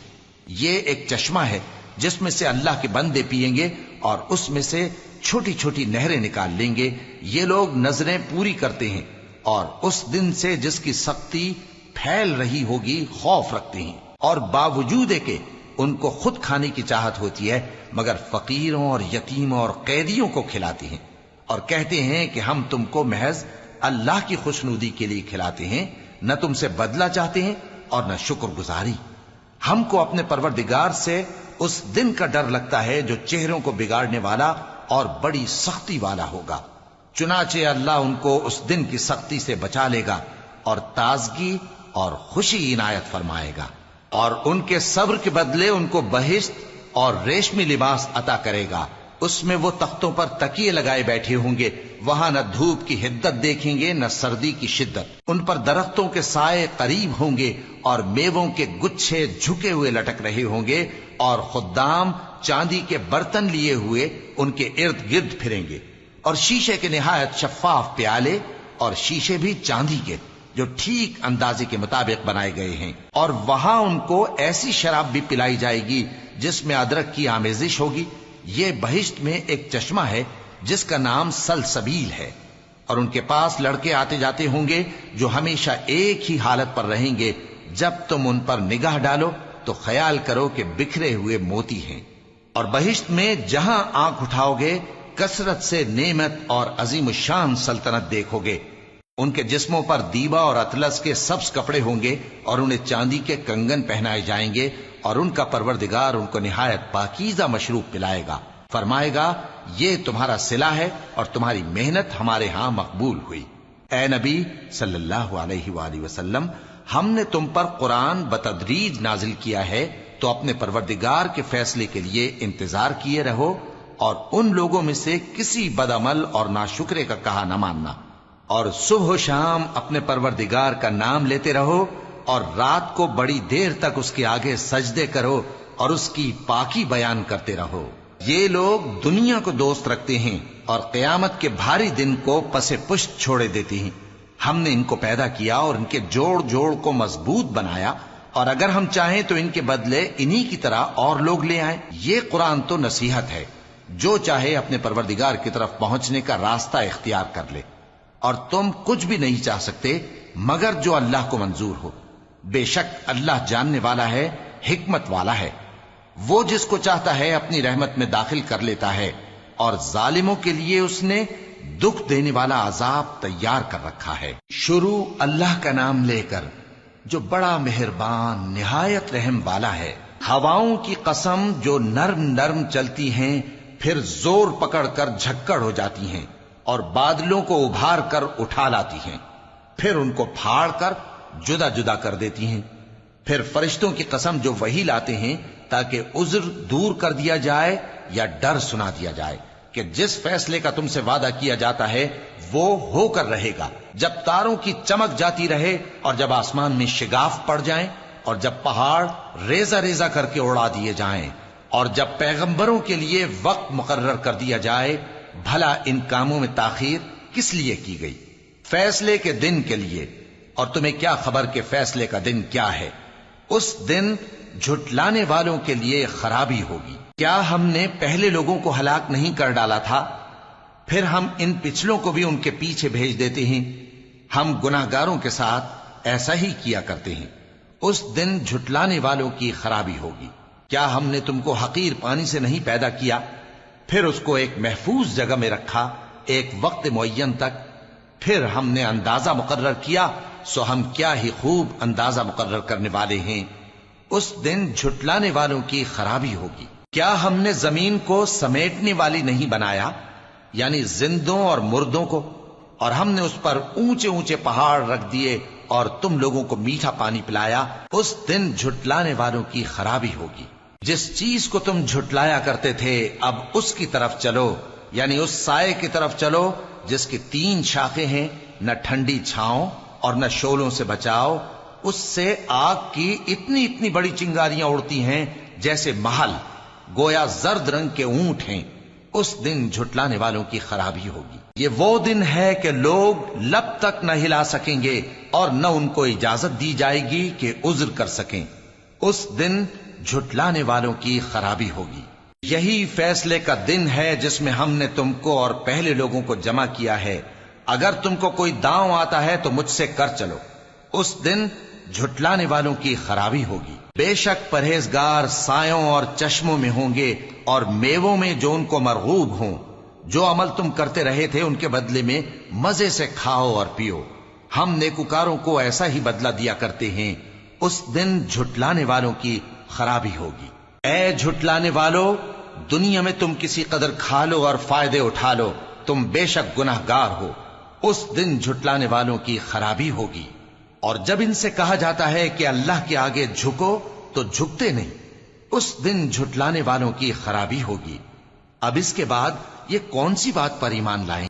یہ ایک چشمہ ہے جس میں سے اللہ کے بندے پیئیں گے، اور اس میں سے چھوٹی چھوٹی نہریں نکال لیں گے۔ یہ لوگ نظریں پوری کرتے ہیں اور اس دن سے جس کی سختی پھیل رہی ہوگی خوف رکھتے ہیں، اور باوجود کہ ان کو خود کھانے کی چاہت ہوتی ہے مگر فقیروں اور یتیموں اور قیدیوں کو کھلاتے ہیں، اور کہتے ہیں کہ ہم تم کو محض اللہ کی خوشنودی کے لیے کھلاتے ہیں، نہ تم سے بدلہ چاہتے ہیں اور نہ شکر گزاری۔ ہم کو اپنے پروردگار سے اس دن کا ڈر لگتا ہے جو چہروں کو بگاڑنے والا اور بڑی سختی والا ہوگا۔ چنانچہ اللہ ان کو اس دن کی سختی سے بچا لے گا اور تازگی اور خوشی عنایت فرمائے گا، اور ان کے صبر کے بدلے ان کو بہشت اور ریشمی لباس عطا کرے گا۔ اس میں وہ تختوں پر تکیے لگائے بیٹھے ہوں گے، وہاں نہ دھوپ کی حدت دیکھیں گے نہ سردی کی شدت۔ ان پر درختوں کے سائے قریب ہوں گے اور میووں کے گچھے جھکے ہوئے لٹک رہے ہوں گے، اور خدام چاندی کے برتن لیے ہوئے ان کے ارد گرد پھریں گے، اور شیشے کے نہایت شفاف پیالے، اور شیشے بھی چاندی کے جو ٹھیک اندازے کے مطابق بنائے گئے ہیں، اور وہاں ان کو ایسی شراب بھی پلائی جائے گی جس میں ادرک کی آمیزش ہوگی۔ یہ بہشت میں ایک چشمہ ہے جس کا نام سلسبیل ہے، اور ان کے پاس لڑکے آتے جاتے ہوں گے جو ہمیشہ ایک ہی حالت پر رہیں گے۔ جب تم ان پر نگاہ ڈالو تو خیال کرو کہ بکھرے ہوئے موتی ہیں۔ اور بہشت میں جہاں آنکھ اٹھاؤ گے کثرت سے نعمت اور عظیم الشان سلطنت دیکھو گے۔ ان کے جسموں پر دیبا اور اطلس کے سبز کپڑے ہوں گے، اور انہیں چاندی کے کنگن پہنائے جائیں گے، اور ان کا پروردگار ان کو نہایت پاکیزہ مشروب پلائے گا، فرمائے گا یہ تمہارا صلہ ہے اور تمہاری محنت ہمارے ہاں مقبول ہوئی۔ اے نبی صلی اللہ علیہ وآلہ وسلم، ہم نے تم پر قرآن بتدریج نازل کیا ہے، تو اپنے پروردگار کے فیصلے کے لیے انتظار کیے رہو، اور ان لوگوں میں سے کسی بدعمل اور ناشکرے کا کہا نہ ماننا، اور صبح و شام اپنے پروردگار کا نام لیتے رہو، اور رات کو بڑی دیر تک اس کے آگے سجدے کرو اور اس کی پاکی بیان کرتے رہو۔ یہ لوگ دنیا کو دوست رکھتے ہیں اور قیامت کے بھاری دن کو پس پشت چھوڑے دیتے ہیں۔ ہم نے ان کو پیدا کیا اور ان کے جوڑ جوڑ کو مضبوط بنایا، اور اگر ہم چاہیں تو ان کے بدلے انہی کی طرح اور لوگ لے آئیں۔ یہ قرآن تو نصیحت ہے، جو چاہے اپنے پروردگار کی طرف پہنچنے کا راستہ اختیار کر لے، اور تم کچھ بھی نہیں چاہ سکتے مگر جو اللہ کو منظور ہو۔ بے شک اللہ جاننے والا ہے، حکمت والا ہے۔ وہ جس کو چاہتا ہے اپنی رحمت میں داخل کر لیتا ہے، اور ظالموں کے لیے اس نے دکھ دینے والا عذاب تیار کر رکھا ہے۔ شروع اللہ کا نام لے کر جو بڑا مہربان نہایت رحم والا ہے۔ ہواؤں کی قسم جو نرم نرم چلتی ہیں پھر زور پکڑ کر جھکڑ ہو جاتی ہیں، اور بادلوں کو ابھار کر اٹھا لاتی ہیں، پھر ان کو پھاڑ کر جدا جدا کر دیتی ہیں۔ پھر فرشتوں کی قسم جو وہی لاتے ہیں تاکہ عذر دور کر دیا جائے یا ڈر سنا دیا جائے کہ جس فیصلے کا تم سے وعدہ کیا جاتا ہے وہ ہو کر رہے گا، جب تاروں کی چمک جاتی رہے، اور جب آسمان میں شگاف پڑ جائیں، اور جب پہاڑ ریزہ ریزہ کر کے اڑا دیے جائیں، اور جب پیغمبروں کے لیے وقت مقرر کر دیا جائے۔ بھلا ان کاموں میں تاخیر کس لیے کی گئی؟ فیصلے کے دن کے لیے، اور تمہیں کیا خبر کہ فیصلے کا دن کیا ہے؟ اس دن جھٹلانے والوں کے لیے خرابی ہوگی۔ کیا ہم نے پہلے لوگوں کو ہلاک نہیں کر ڈالا تھا؟ پھر ہم ان پچھلوں کو بھی ان کے پیچھے بھیج دیتے ہیں۔ ہم گناہگاروں کے ساتھ ایسا ہی کیا کرتے ہیں۔ اس دن جھٹلانے والوں کی خرابی ہوگی۔ کیا ہم نے تم کو حقیر پانی سے نہیں پیدا کیا، پھر اس کو ایک محفوظ جگہ میں رکھا ایک وقت معین تک، پھر ہم نے اندازہ مقرر کیا، سو ہم کیا ہی خوب اندازہ مقرر کرنے والے ہیں۔ اس دن جھٹلانے والوں کی خرابی ہوگی۔ کیا ہم نے زمین کو سمیٹنے والی نہیں بنایا، یعنی زندوں اور مردوں کو، اور ہم نے اس پر اونچے اونچے پہاڑ رکھ دیے اور تم لوگوں کو میٹھا پانی پلایا۔ اس دن جھٹلانے والوں کی خرابی ہوگی۔ جس چیز کو تم جھٹلایا کرتے تھے اب اس کی طرف چلو، یعنی اس سائے کی طرف چلو جس کی 3 شاخیں ہیں، نہ ٹھنڈی چھاؤں اور نہ شعلوں سے بچاؤ۔ اس سے آگ کی اتنی اتنی بڑی چنگاریاں اڑتی ہیں جیسے محل، گویا زرد رنگ کے اونٹ ہیں۔ اس دن جھٹلانے والوں کی خرابی ہوگی۔ یہ وہ دن ہے کہ لوگ لب تک نہ ہلا سکیں گے اور نہ ان کو اجازت دی جائے گی کہ عذر کر سکیں۔ اس دن جھٹلانے والوں کی خرابی ہوگی۔ یہی فیصلے کا دن ہے جس میں ہم نے تم کو اور پہلے لوگوں کو جمع کیا ہے۔ اگر تم کو کوئی داؤں آتا ہے تو مجھ سے کر چلو۔ اس دن جھٹلانے والوں کی خرابی ہوگی۔ بے شک پرہیزگار سایوں اور چشموں میں ہوں گے اور میووں میں جو ان کو مرغوب ہوں۔ جو عمل تم کرتے رہے تھے ان کے بدلے میں مزے سے کھاؤ اور پیو۔ ہم نیکوکاروں کو ایسا ہی بدلہ دیا کرتے ہیں۔ اس دن جھٹلانے والوں کی خرابی ہوگی۔ اے جھٹلانے والو، دنیا میں تم کسی قدر کھا لو اور فائدے اٹھا لو، تم بے شک گناہگار ہو۔ اس دن جھٹلانے والوں کی خرابی ہوگی۔ اور جب ان سے کہا جاتا ہے کہ اللہ کے آگے جھکو تو جھکتے نہیں۔ اس دن جھٹلانے والوں کی خرابی ہوگی۔ اب اس کے بعد یہ کون سی بات پر ایمان لائیں؟